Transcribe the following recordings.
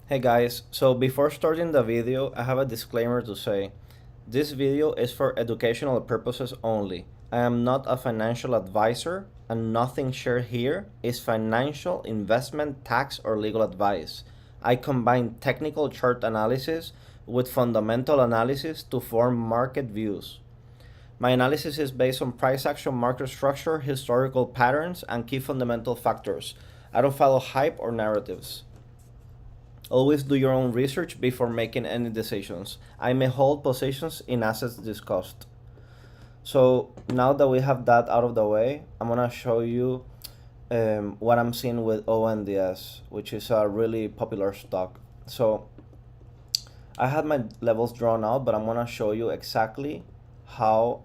Hey guys, so before starting the video, I have a disclaimer to say. This video is for educational purposes only. I am not a financial advisor and nothing shared here is financial, investment, tax, or legal advice. I combine technical chart analysis with fundamental analysis to form market views. My analysis is based on price action, market structure, historical patterns, and key fundamental factors. I don't follow hype or narratives. Always do your own research before making any decisions. I may hold positions in assets discussed. So now that we have that out of the way, I'm gonna show you what I'm seeing with ONDS, which is a really popular stock. So I had my levels drawn out, but I'm gonna show you exactly how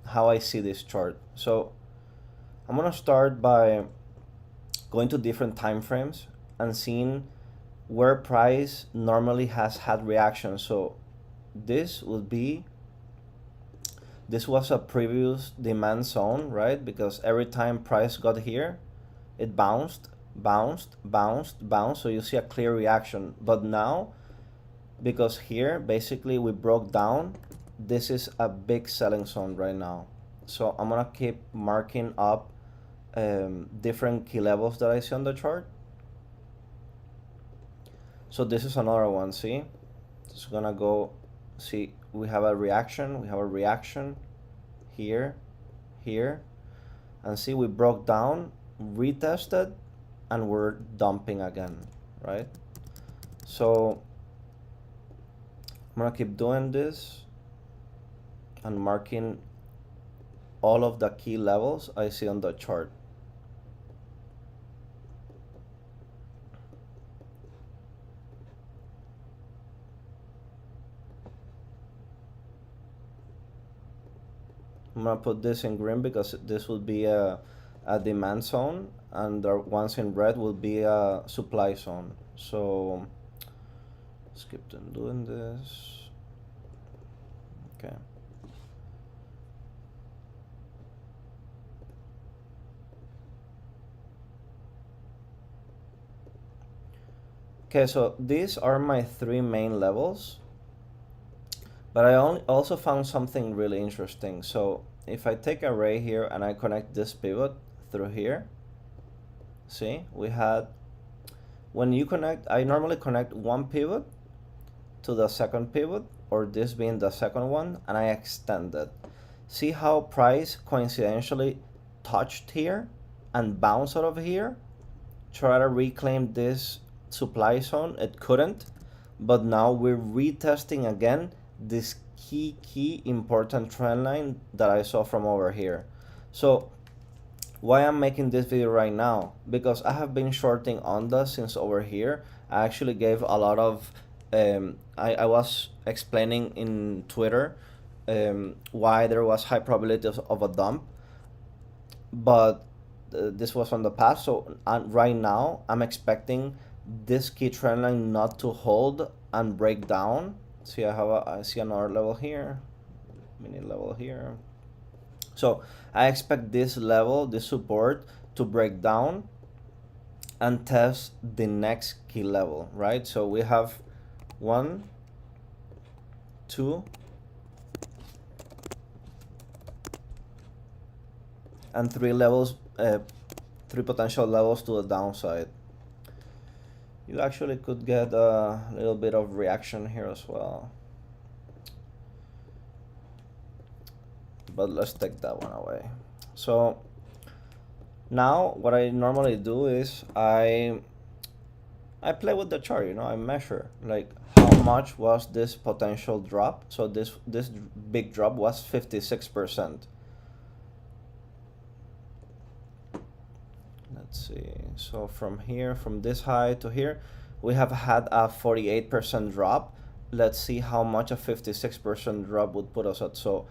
how I see this chart. So I'm gonna start by going to different time frames and seeing where price normally has had reaction. So this would be, this was a previous demand zone, right? Because every time price got here, it bounced, bounced, bounced, bounced. So you see a clear reaction. But now, because here basically we broke down, this is a big selling zone right now. So I'm gonna keep marking up different key levels that I see on the chart. So this is another one, see? It's gonna go, see, we have a reaction here, here, and see we broke down, retested, and we're dumping again, right? So I'm gonna keep doing this and marking all of the key levels I see on the chart. I'm gonna put this in green because this will be a demand zone, and the ones in red will be a supply zone. So skip them doing this. Okay. Okay, so these are my three main levels. But I also found something really interesting. So if I take a ray here and I connect this pivot through here, see, we had, when you connect, I normally connect one pivot to the second pivot, or this being the second one, and I extend it. See how price coincidentally touched here and bounced out of here? Try to reclaim this supply zone, it couldn't, but now we're retesting again this key important trend line that I saw from over here. So why I'm making this video right now, because I have been shorting ONDAS since over here. I actually gave a lot of I was explaining in Twitter why there was high probability of a dump, but this was from the past. So right now I'm expecting this key trend line not to hold and break down. See, I see another level here, mini level here. So I expect this level, this support, to break down and test the next key level, right? So we have 1, 2, and 3 levels, 3 potential levels to the downside. You actually could get a little bit of reaction here as well, but let's take that one away. So now what I normally do is I play with the chart, you know, I measure like how much was this potential drop. So this big drop was 56%. Let's see, so from here, from this high to here, we have had a 48% drop. Let's see how much a 56% drop would put us at. So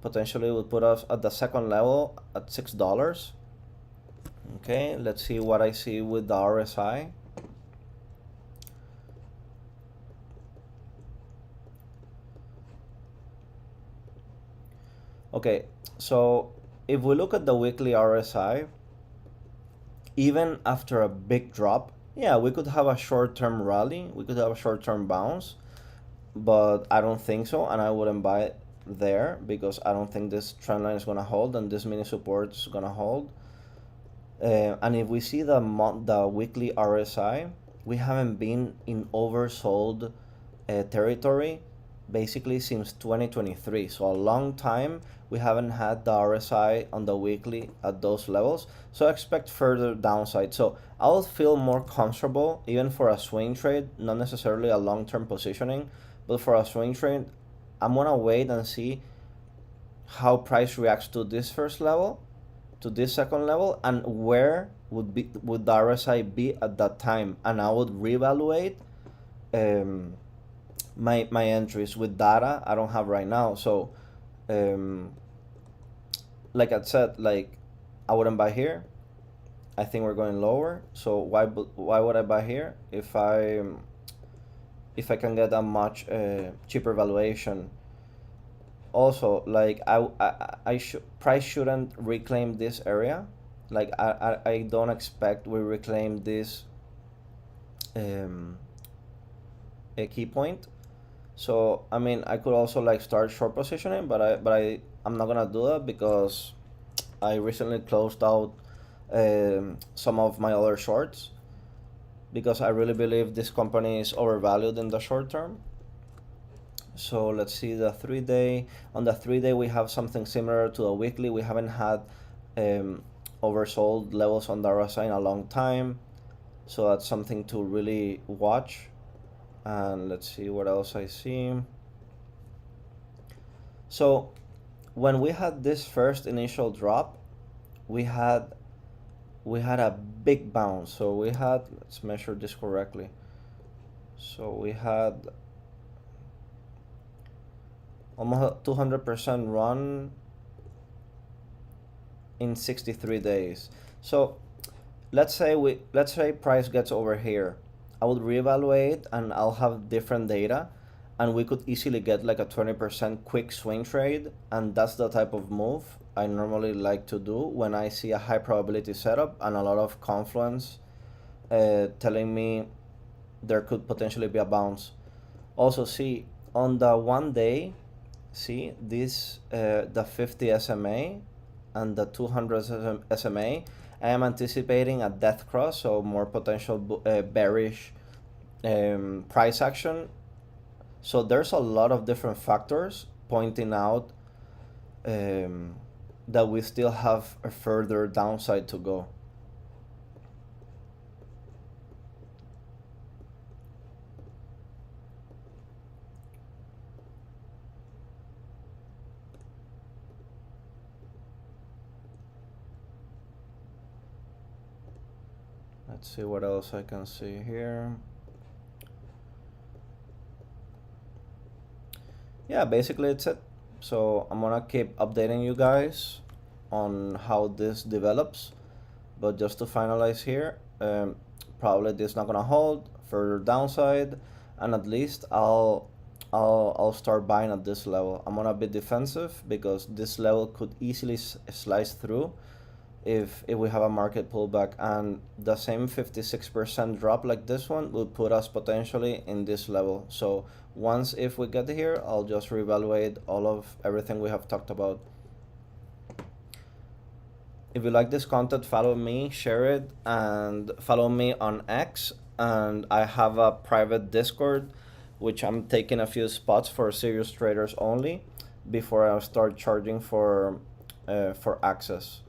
potentially would put us at the second level at $6. Okay, let's see what I see with the RSI. Okay, so if we look at the weekly RSI, even after a big drop, Yeah, we could have a short-term rally, we could have a short-term bounce, but I don't think so, and I wouldn't buy it there because I don't think this trend line is gonna hold and this mini support is gonna hold. And if we see the weekly RSI, we haven't been in oversold territory basically since 2023. So a long time we haven't had the RSI on the weekly at those levels. So I expect further downside. So I'll feel more comfortable even for a swing trade, not necessarily a long-term positioning, but for a swing trade, I'm gonna wait and see how price reacts to this first level, to this second level, and where would the RSI be at that time, and I would reevaluate um, my entries with data I don't have right now. So um, like I said, like I wouldn't buy here. I think we're going lower. So why would I buy here if I can get a much cheaper valuation? Also, like I should price shouldn't reclaim this area. Like I don't expect we reclaim this um, a key point. So I mean I could also like start short positioning, I'm not gonna do that because I recently closed out some of my other shorts because I really believe this company is overvalued in the short term. So let's see the 3 day. On the 3 day, we have something similar to the weekly. We haven't had um, oversold levels on the RSI in a long time. So that's something to really watch. And let's see what else I see. So when we had this first initial drop, we had a big bounce. So we had, let's measure this correctly. So we had almost a 200% run in 63 days. So let's say price gets over here. I would reevaluate and I'll have different data, and we could easily get like a 20% quick swing trade, and that's the type of move I normally like to do when I see a high probability setup and a lot of confluence telling me there could potentially be a bounce. Also, see on the 1 day, see this the 50 SMA and the 200 SMA. I am anticipating a death cross, so more potential bearish price action. So there's a lot of different factors pointing out that we still have a further downside to go. Let's see what else I can see here. Yeah, basically it's it. So I'm gonna keep updating you guys on how this develops, but just to finalize here, probably this not gonna hold, further downside, and at least I'll start buying at this level. I'm gonna be defensive because this level could easily slice through if we have a market pullback, and the same 56% drop like this one will put us potentially in this level. So once if we get here, I'll just reevaluate all of everything we have talked about. If you like this content, follow me, share it, and follow me on X. And I have a private Discord which I'm taking a few spots for serious traders only before I start charging for access.